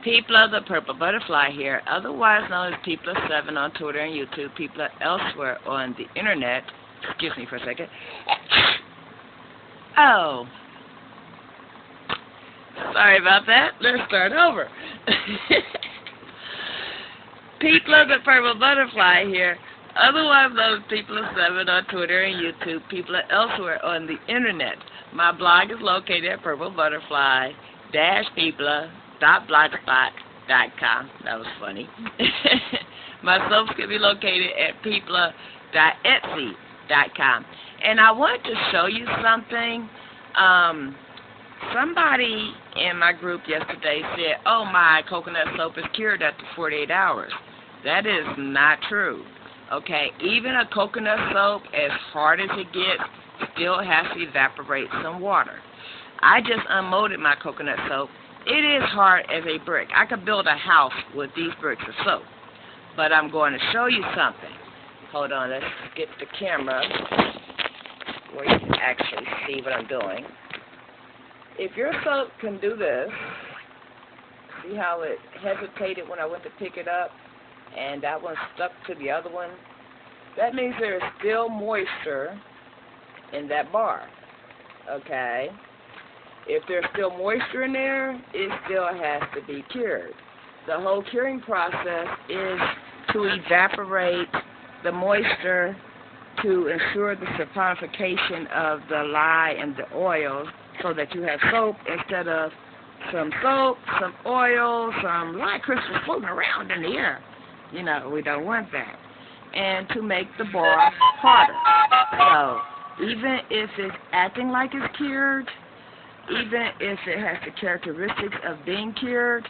People the Purple Butterfly here, otherwise known as People7 on Twitter and YouTube, People elsewhere on the internet. Excuse me for a second. Oh, sorry about that. Let's start over. People the Purple Butterfly here, otherwise known as People7 on Twitter and YouTube, People elsewhere on the internet. My blog is located at purplebutterfly-people.blogspot.com. That was funny. My soaps can be located at people.etsy.com. And I wanted to show you something. Somebody in my group yesterday said, oh, my coconut soap is cured after 48 hours. That is not true. Okay, even a coconut soap, as hard as it gets, still has to evaporate some water. I just unmolded my coconut soap. It is hard as a brick. I could build a house with these bricks of soap. But I'm going to show you something. Hold on, let's get the camera where you can actually see what I'm doing. If your soap can do this, see how it hesitated when I went to pick it up, and that one stuck to the other one? That means there is still moisture in that bar, okay? If there's still moisture in there, it still has to be cured. The whole curing process is to evaporate the moisture to ensure the saponification of the lye and the oil so that you have soap instead of some soap, some oil, some lye crystals floating around in the air. You know, we don't want that. And to make the bar harder. So, even if it's acting like it's cured, even if it has the characteristics of being cured,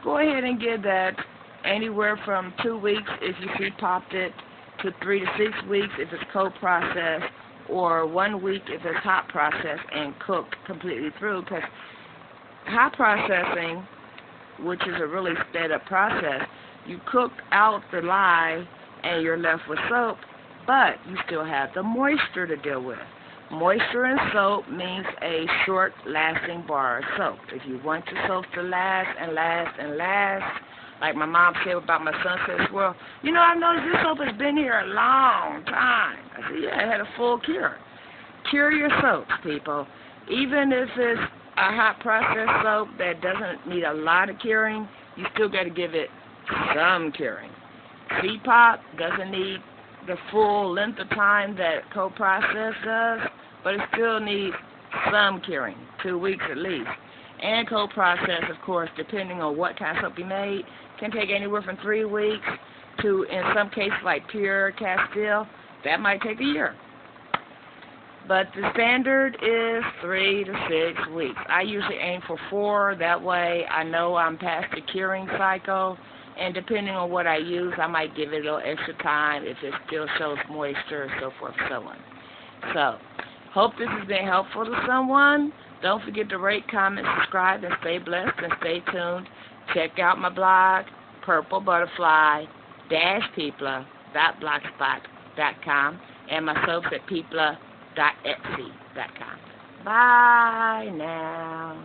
go ahead and give that anywhere from 2 weeks if you see popped it to 3 to 6 weeks if it's cold processed, or 1 week if it's hot processed and cooked completely through. Because hot processing, which is a really sped up process, you cook out the lye and you're left with soap, but you still have the moisture to deal with. Moisture in soap means a short-lasting bar of soap. If you want your soap to last and last and last, like my mom said about my son, says, well, you know, I've noticed this soap has been here a long time. I said, yeah, it had a full cure. Cure your soaps, people. Even if it's a hot processed soap that doesn't need a lot of curing, you still got to give it some curing. C-pop doesn't need the full length of time that cold process does, but it still needs some curing, 2 weeks at least. And cold process, of course, depending on what kind of soap you made, can take anywhere from 3 weeks to, in some cases like Pure Castile, that might take a year. But the standard is 3 to 6 weeks. I usually aim for 4. That way I know I'm past the curing cycle. And depending on what I use, I might give it a little extra time if it still shows moisture and so forth and so on. So, hope this has been helpful to someone. Don't forget to rate, comment, subscribe, and stay blessed and stay tuned. Check out my blog, purplebutterfly-people.blogspot.com, and my soaps at people.etsy.com. Bye now.